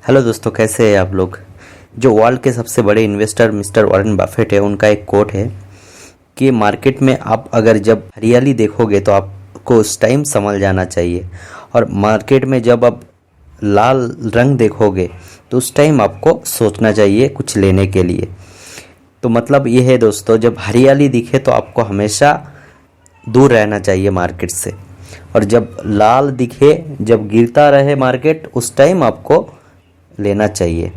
Hello दोस्तों, कैसे हैं आप लोग। जो वर्ल्ड के सबसे बड़े इन्वेस्टर मिस्टर वॉरेन बफेट है, उनका एक कोट है कि मार्केट में आप अगर जब हरियाली देखोगे तो आपको उस टाइम संभल जाना चाहिए, और मार्केट में जब आप लाल रंग देखोगे तो उस टाइम आपको सोचना चाहिए कुछ लेने के लिए। तो मतलब ये है दोस्तों, जब हरियाली दिखे तो आपको हमेशा दूर रहना चाहिए मार्केट से, और जब लाल दिखे, जब गिरता रहे मार्केट, उस टाइम आपको लेना चाहिए।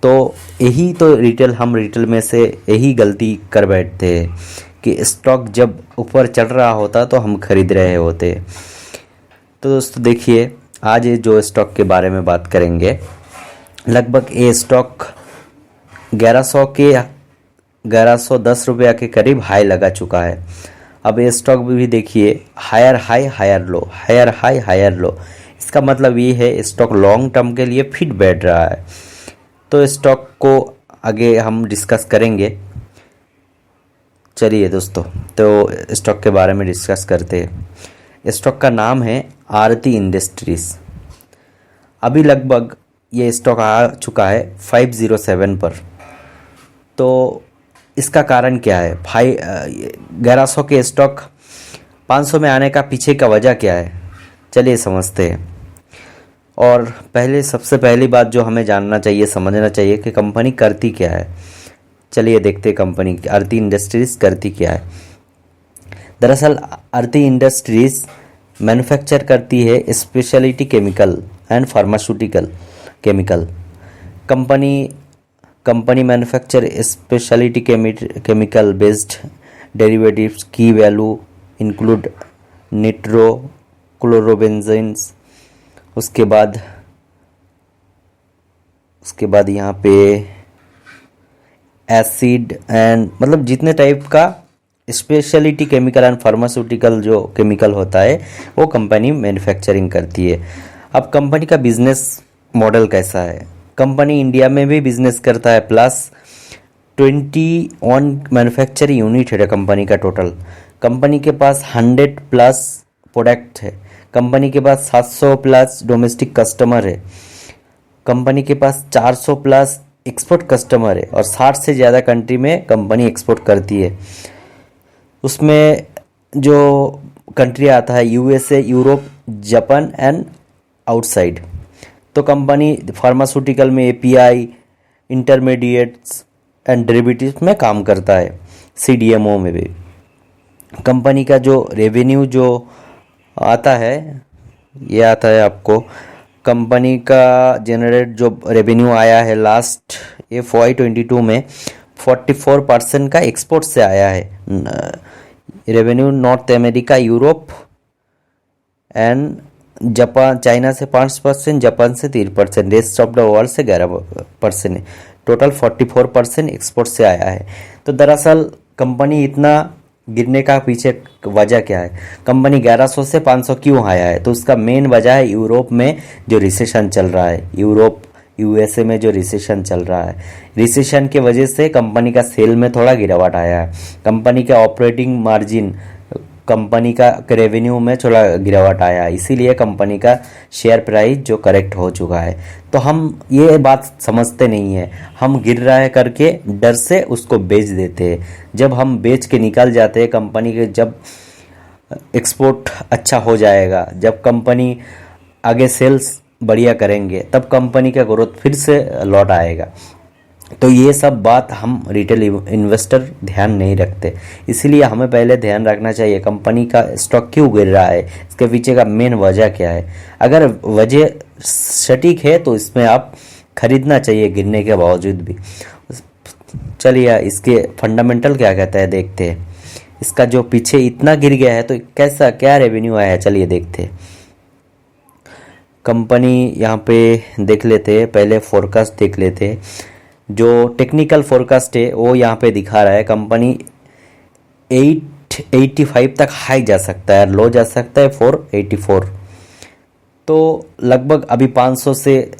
तो यही तो हम रिटेल में से यही गलती कर बैठते हैं कि स्टॉक जब ऊपर चढ़ रहा होता तो हम खरीद रहे होते। तो दोस्तों देखिए, आज ये जो स्टॉक के बारे में बात करेंगे, लगभग ये स्टॉक 1110 रुपया के करीब हाई लगा चुका है। अब ये स्टॉक भी देखिए, higher high higher low, higher high higher low. इसका मतलब ये है स्टॉक लॉन्ग टर्म के लिए फिट बैठ रहा है। तो स्टॉक को आगे हम डिस्कस करेंगे। चलिए दोस्तों, तो स्टॉक के बारे में डिस्कस करते हैं। स्टॉक का नाम है आरती इंडस्ट्रीज। अभी लगभग ये स्टॉक आ चुका है 507 पर। तो इसका कारण क्या है? 1100 के स्टॉक 500 में आने का पीछे का वजह क्या है, चलिए समझते हैं। और सबसे पहली बात जो हमें जानना चाहिए, समझना चाहिए कि कंपनी करती क्या है। चलिए देखते हैं कंपनी आरती इंडस्ट्रीज करती क्या है। दरअसल आरती इंडस्ट्रीज मैन्युफैक्चर करती है speciality chemical and pharmaceutical chemical. Company manufacture speciality chemical based derivatives की वैल्यू इंक्लूड निट्रो क्लोरोबेंजीन्स। उसके बाद यहाँ पे एसिड एंड मतलब जितने टाइप का स्पेशलिटी केमिकल एंड फार्मास्यूटिकल जो केमिकल होता है वो कंपनी मैन्युफैक्चरिंग करती है। अब कंपनी का बिजनेस मॉडल कैसा है? कंपनी इंडिया में भी बिजनेस करता है, प्लस 21 मैन्युफैक्चरिंग यूनिट है कंपनी का टोटल। कंपनी के पास 100 प्लस प्रोडक्ट है। कंपनी के पास 700 प्लस डोमेस्टिक कस्टमर है। कंपनी के पास 400 प्लस एक्सपोर्ट कस्टमर है, और 60 से ज़्यादा कंट्री में कंपनी एक्सपोर्ट करती है। उसमें जो कंट्री आता है USA, Europe, Japan and outside. तो कंपनी फार्मास्यूटिकल में एपीआई, इंटरमीडिएट्स एंड डेरिवेटिव्स में काम करता है, सीडीएमओ में भी। कंपनी का जो रेवेन्यू जो आता है, ये आता है आपको, कंपनी का जनरेट जो रेवेन्यू आया है लास्ट FY22 में 44% का एक्सपोर्ट से आया है। Revenue north America, Europe and Japan, China से 5%, जापान से 3%, रेस्ट ऑफ द वर्ल्ड से 11%, टोटल 44% एक्सपोर्ट से आया है। तो दरअसल कंपनी इतना गिरने का पीछे वजह क्या है? कंपनी 1100 से 500 क्यों आया है? तो उसका मेन वजह है यूरोप में जो रिसेशन चल रहा है, यूएसए में जो रिसेशन चल रहा है। रिसेशन के वजह से कंपनी का सेल में थोड़ा गिरावट आया है। कंपनी का ऑपरेटिंग मार्जिन, कंपनी का रेवेन्यू में थोड़ा गिरावट आया है, इसीलिए कंपनी का शेयर प्राइस जो करेक्ट हो चुका है। तो हम ये बात समझते नहीं है, हम गिर रहा है करके डर से उसको बेच देते हैं। जब हम बेच के निकल जाते हैं कंपनी के, जब एक्सपोर्ट अच्छा हो जाएगा, जब कंपनी आगे सेल्स बढ़िया करेंगे, तब कंपनी का ग्रोथ फिर से लौट आएगा। तो ये सब बात हम रिटेल इन्वेस्टर ध्यान नहीं रखते, इसीलिए हमें पहले ध्यान रखना चाहिए कंपनी का स्टॉक क्यों गिर रहा है, इसके पीछे का मेन वजह क्या है। अगर वजह सटीक है तो इसमें आप खरीदना चाहिए गिरने के बावजूद भी। चलिए इसके फंडामेंटल क्या कहता है देखते हैं। इसका जो पीछे इतना गिर गया है तो कैसा क्या रेवेन्यू आया है, चलिए देखते हैं। कंपनी यहाँ पे देख लेते हैं, पहले फोरकास्ट देख लेते हैं। जो टेक्निकल फोरकास्ट है वो यहाँ पे दिखा रहा है कंपनी 885 तक हाई जा सकता है, लो जा सकता है 484। तो लगभग अभी 500 से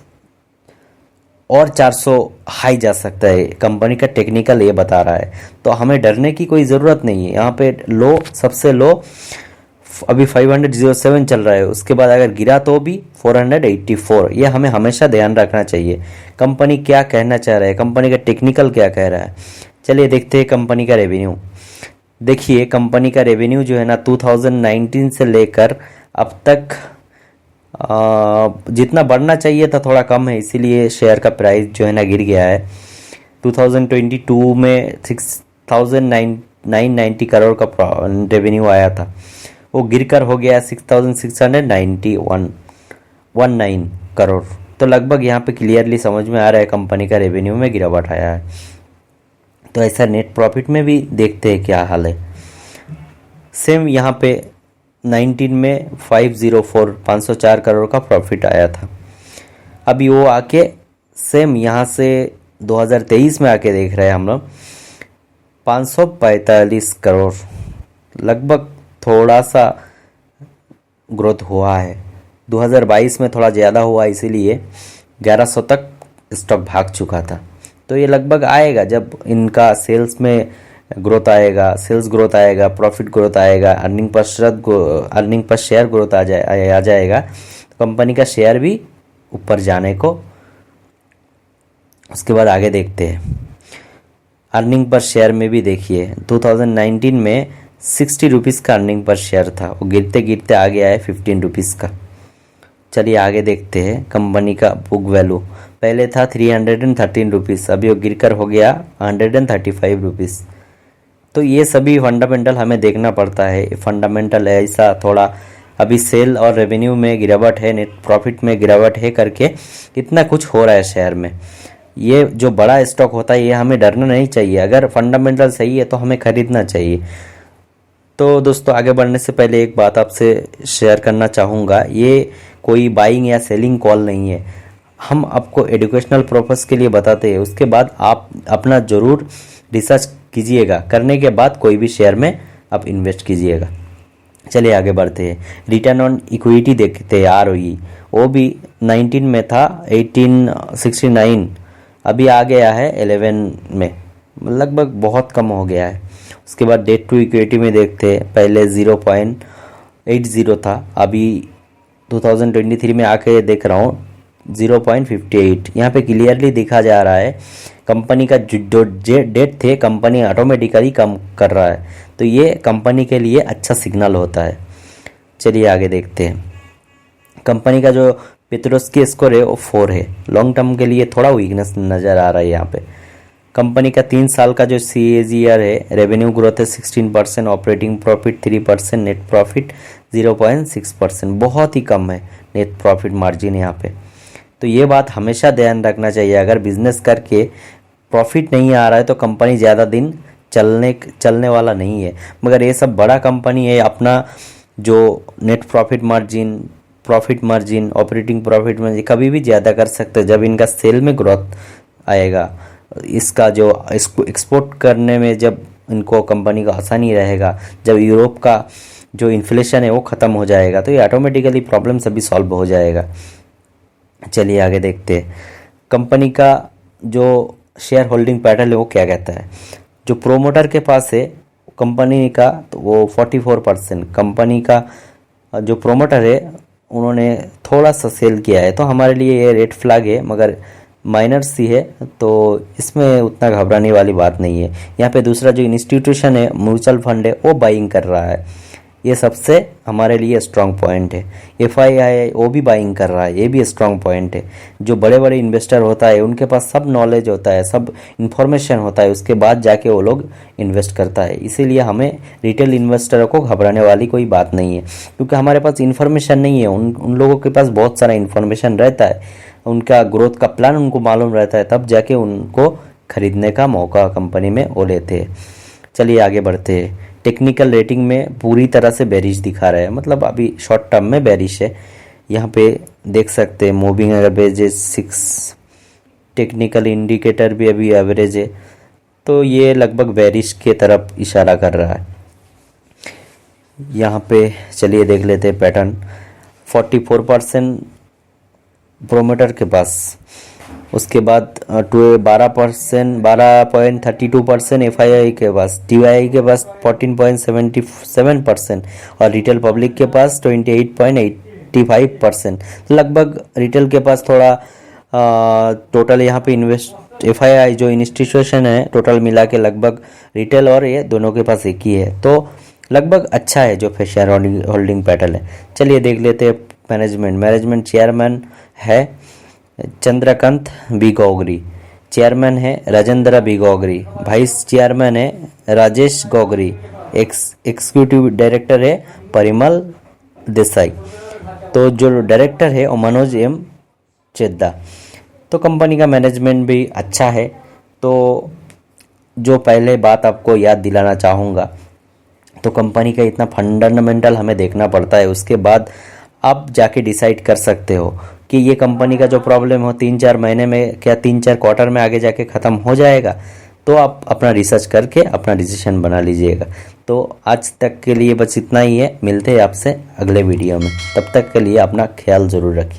और 400 हाई जा सकता है, कंपनी का टेक्निकल ये बता रहा है। तो हमें डरने की कोई ज़रूरत नहीं है। यहाँ पे लो, सबसे लो अभी 507 चल रहा है, उसके बाद अगर गिरा तो भी 484। ये हमें हमेशा ध्यान रखना चाहिए कंपनी क्या कहना चाह रहा है, कंपनी का टेक्निकल क्या कह रहा है। चलिए देखते हैं कंपनी का रेवेन्यू। देखिए कंपनी का रेवेन्यू जो है ना 2019 से लेकर अब तक जितना बढ़ना चाहिए था थोड़ा कम है, इसीलिए शेयर का प्राइस जो है ना गिर गया है। 2022 में 6,990 करोड़ का रेवेन्यू आया था, वो गिरकर हो गया 6,691 करोड़। तो लगभग यहाँ पे क्लियरली समझ में आ रहा है कंपनी का रेवेन्यू में गिरावट आया है। तो ऐसा नेट प्रॉफिट में भी देखते हैं क्या हाल है। सेम यहाँ पे 19 में 504 करोड़ का प्रॉफिट आया था। अभी वो आके सेम यहाँ से 2023 में आके देख रहे हैं हम लोग 545 करोड़, लगभग थोड़ा सा ग्रोथ हुआ है। 2022 में थोड़ा ज़्यादा हुआ, इसीलिए 1100 तक स्टॉक भाग चुका था। तो ये लगभग आएगा जब इनका सेल्स में ग्रोथ आएगा, सेल्स ग्रोथ आएगा, प्रॉफिट ग्रोथ आएगा, अर्निंग पर शेयर ग्रोथ आ जाएगा, तो कंपनी का शेयर भी ऊपर जाने को। उसके बाद आगे देखते हैं अर्निंग पर शेयर में भी। देखिए 2019 में 60 रुपीज़ का अर्निंग पर शेयर था, वो गिरते गिरते आ गया है 15 रुपीज़ का। चलिए आगे देखते हैं कंपनी का बुक वैल्यू। पहले था 313 रुपीज़, अभी वो गिरकर हो गया 135 रुपीज़। तो ये सभी फंडामेंटल हमें देखना पड़ता है। फंडामेंटल ऐसा थोड़ा अभी सेल और रेवेन्यू में गिरावट है, नेट प्रॉफिट में गिरावट है करके कितना कुछ हो रहा है शेयर में। ये जो बड़ा स्टॉक होता है ये हमें डरना नहीं चाहिए, अगर फंडामेंटल सही है तो हमें खरीदना चाहिए। तो दोस्तों आगे बढ़ने से पहले एक बात आपसे शेयर करना चाहूँगा, ये कोई बाइंग या सेलिंग कॉल नहीं है। हम आपको एजुकेशनल पर्पस के लिए बताते हैं, उसके बाद आप अपना ज़रूर रिसर्च कीजिएगा, करने के बाद कोई भी शेयर में आप इन्वेस्ट कीजिएगा। चलिए आगे बढ़ते हैं। रिटर्न ऑन इक्विटी देखते हैं, ROE, वो भी 19 में था 1869, अभी आ गया है 11 में, लगभग बहुत कम हो गया है। उसके बाद डेट टू इक्विटी में देखते हैं, पहले 0.80 था, अभी 2023 में आके देख रहा हूँ 0.58। यहाँ पे क्लियरली दिखा जा रहा है कंपनी का जो डेट थे कंपनी ऑटोमेटिकली कम कर रहा है, तो ये कंपनी के लिए अच्छा सिग्नल होता है। चलिए आगे देखते हैं। कंपनी का जो पेट्रोस्की स्कोर है वो 4 है, लॉन्ग टर्म के लिए थोड़ा वीकनेस नज़र आ रहा है यहाँ पे। कंपनी का 3 साल का जो CAGR है, रेवेन्यू ग्रोथ है 16%, ऑपरेटिंग प्रॉफिट 3%, नेट प्रॉफिट 0.6%, बहुत ही कम है नेट प्रॉफिट मार्जिन यहाँ पे। तो ये बात हमेशा ध्यान रखना चाहिए, अगर बिजनेस करके प्रॉफिट नहीं आ रहा है तो कंपनी ज़्यादा दिन चलने वाला नहीं है। मगर ये सब बड़ा कंपनी है, अपना जो net profit margin, operating profit margin कभी भी ज़्यादा कर सकते हैं जब इनका सेल में ग्रोथ आएगा। इसका जो एक्सपोर्ट करने में जब इनको कंपनी को आसानी रहेगा, जब यूरोप का जो इन्फ्लेशन है वो ख़त्म हो जाएगा, तो ये ऑटोमेटिकली प्रॉब्लम सभी सॉल्व हो जाएगा। चलिए आगे देखते हैं कंपनी का जो शेयर होल्डिंग पैटर्न है वो क्या कहता है। जो प्रोमोटर के पास है कंपनी का, तो वो 44%। कंपनी का जो प्रोमोटर है उन्होंने थोड़ा सा सेल किया है, तो हमारे लिए ये रेड फ्लैग है, मगर माइनर सी है, तो इसमें उतना घबराने वाली बात नहीं है। यहाँ पे दूसरा जो इंस्टीट्यूशन है, म्यूचुअल फंड है, वो बाइंग कर रहा है, ये सबसे हमारे लिए स्ट्रांग पॉइंट है। FII वो भी बाइंग कर रहा है, ये भी स्ट्रांग पॉइंट है। जो बड़े बड़े इन्वेस्टर होता है उनके पास सब नॉलेज होता है, सब इन्फॉर्मेशन होता है, उसके बाद जाके वो लोग इन्वेस्ट करता है। इसीलिए हमें रिटेल इन्वेस्टरों को घबराने वाली कोई बात नहीं है, क्योंकि हमारे पास इन्फॉर्मेशन नहीं है, उन लोगों के पास बहुत सारा इन्फॉर्मेशन रहता है, उनका ग्रोथ का प्लान उनको मालूम रहता है, तब जाके उनको खरीदने का मौका कंपनी में वो लेते हैं। चलिए आगे बढ़ते हैं। टेक्निकल रेटिंग में पूरी तरह से बेरिश दिखा रहा है, मतलब अभी शॉर्ट टर्म में बेरिश है। यहाँ पे देख सकते हैं मूविंग एवरेज 6, टेक्निकल इंडिकेटर भी अभी एवरेज है, तो ये लगभग बेरिश के तरफ इशारा कर रहा है। यहाँ पे चलिए देख लेते हैं पैटर्न। 44% प्रोमोटर के पास, उसके बाद 12.32% FII के पास, TII के पास 14.77% और रिटेल पब्लिक के पास 28.85%। तो लगभग रिटेल के पास थोड़ा टोटल यहाँ पे इन्वेस्ट FII जो इंस्टीट्यूशन है टोटल मिला के लगभग रिटेल और ये दोनों के पास एक ही है, तो लगभग अच्छा है जो शेयर होल्डिंग पैटर्न है। चलिए देख लेते हैं मैनेजमेंट चेयरमैन है चंद्रकांत बी गौगरी, चेयरमैन है राजेंद्र बी गौगरी, वाइस चेयरमैन है राजेश गौगरी, एग्जीक्यूटिव डायरेक्टर है परिमल देसाई, तो जो डायरेक्टर है वो मनोज एम चेद्दा। तो कंपनी का मैनेजमेंट भी अच्छा है। तो जो पहले बात आपको याद दिलाना चाहूँगा, तो कंपनी का इतना फंडामेंटल हमें देखना पड़ता है, उसके बाद आप जाके डिसाइड कर सकते हो कि ये कंपनी का जो प्रॉब्लम हो 3-4 महीने में, क्या 3-4 क्वार्टर में आगे जाके ख़त्म हो जाएगा। तो आप अपना रिसर्च करके अपना डिसीजन बना लीजिएगा। तो आज तक के लिए बस इतना ही है, मिलते हैं आपसे अगले वीडियो में, तब तक के लिए अपना ख्याल ज़रूर रखिए।